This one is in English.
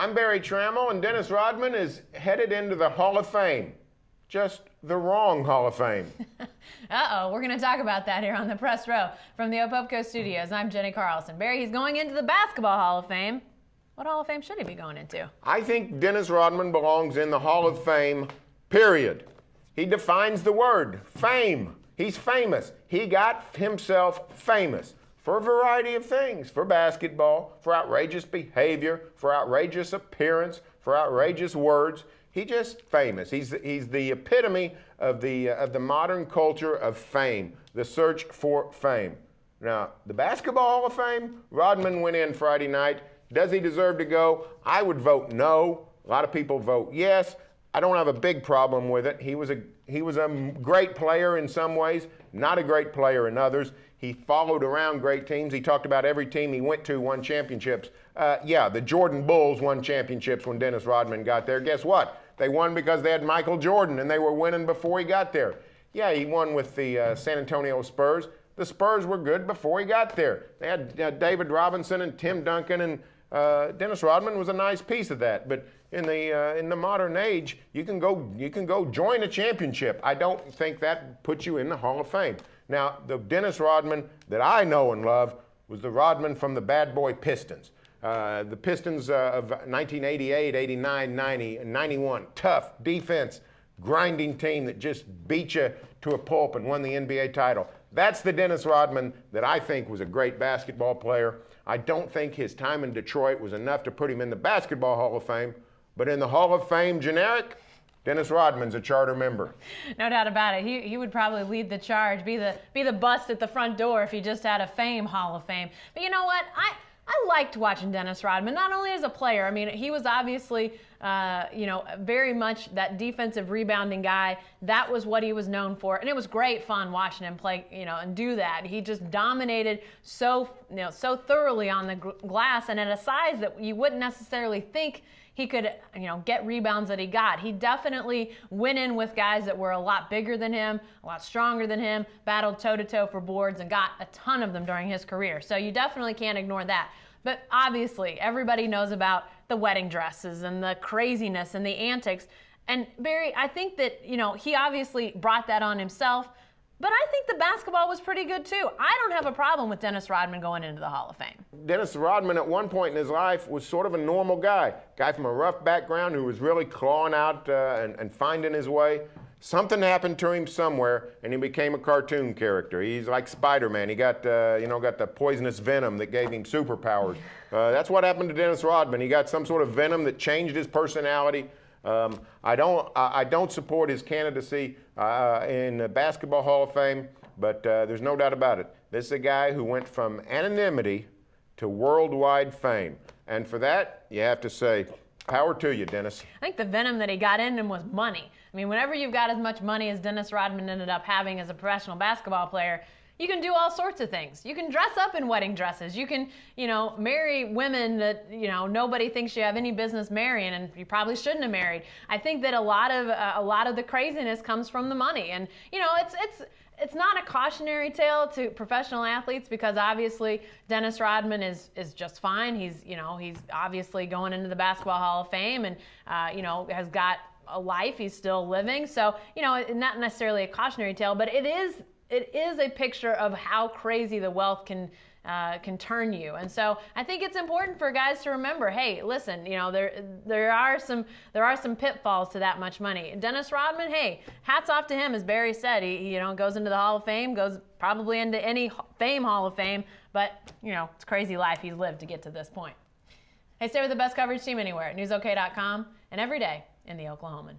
I'm Barry Tramel, and Dennis Rodman is headed into the Hall of Fame. Just the wrong Hall of Fame. Uh-oh, we're going to talk about that here on the Press Row. From the Opopco Studios, I'm Jenni Carlson. Barry, he's going into the Basketball Hall of Fame. What Hall of Fame should he be going into? I think Dennis Rodman belongs in the Hall of Fame, period. He defines the word, fame. He's famous. He got himself famous for a variety of things, for basketball, for outrageous behavior, for outrageous appearance, for outrageous words. He's just famous. He's the epitome of the modern culture of fame, the search for fame. Now, the Basketball Hall of Fame, Rodman went in Friday night. Does he deserve to go? I would vote no. A lot of people vote yes. I don't have a big problem with it. He was a great player in some ways, not a great player in others. He followed around great teams. He talked about every team he went to won championships. Yeah, the Jordan Bulls won championships when Dennis Rodman got there. Guess what? They won because they had Michael Jordan, and they were winning before he got there. Yeah, he won with the San Antonio Spurs. The Spurs were good before he got there. They had David Robinson and Tim Duncan, and Dennis Rodman was a nice piece of that. But in the modern age, you can go join a championship. I don't think that puts you in the Hall of Fame. Now, the Dennis Rodman that I know and love was the Rodman from the Bad Boy Pistons. The Pistons of 1988, 89, 90, and 91. Tough defense, grinding team that just beat you to a pulp and won the NBA title. That's the Dennis Rodman that I think was a great basketball player. I don't think his time in Detroit was enough to put him in the Basketball Hall of Fame, but in the Hall of Fame generic, Dennis Rodman's a charter member. No doubt about it. He would probably lead the charge, be the bust at the front door if he just had a Fame Hall of Fame. But you know what? I liked watching Dennis Rodman, not only as a player. I mean, he was obviously, very much that defensive rebounding guy. That was what he was known for, and it was great fun watching him play, and do that. He just dominated so thoroughly on the glass, and at a size that you wouldn't necessarily think he could, get rebounds that he got. He definitely went in with guys that were a lot bigger than him, a lot stronger than him, battled toe-to-toe for boards, and got a ton of them during his career. So you definitely can't ignore that. But obviously, everybody knows about the wedding dresses and the craziness and the antics. And Barry, I think that, he obviously brought that on himself. But I think the basketball was pretty good too. I don't have a problem with Dennis Rodman going into the Hall of Fame. Dennis Rodman at one point in his life was sort of a normal guy from a rough background who was really clawing out and finding his way. Something happened to him somewhere, and he became a cartoon character. He's like Spider-Man. He got the poisonous venom that gave him superpowers. That's what happened to Dennis Rodman. He got some sort of venom that changed his personality. I don't support his candidacy in the Basketball Hall of Fame, but there's no doubt about it. This is a guy who went from anonymity to worldwide fame. And for that, you have to say, power to you, Dennis. I think the venom that he got in him was money. I mean, whenever you've got as much money as Dennis Rodman ended up having as a professional basketball player, you can do all sorts of things. You can dress up in wedding dresses. You can, marry women that, nobody thinks you have any business marrying, and you probably shouldn't have married. I think that a lot of the craziness comes from the money, and it's not a cautionary tale to professional athletes, because obviously Dennis Rodman is just fine. He's obviously going into the Basketball Hall of Fame, and has got a life. He's still living, so not necessarily a cautionary tale, but it is a picture of how crazy the wealth can turn you. And so I think it's important for guys to remember, hey, listen, there are some pitfalls to that much money. Dennis Rodman, hey, hats off to him. As Barry said, he goes into the Hall of Fame, goes probably into any Fame Hall of Fame, but it's a crazy life he's lived to get to this point. Hey, stay with the best coverage team anywhere at newsok.com and every day in the Oklahoman.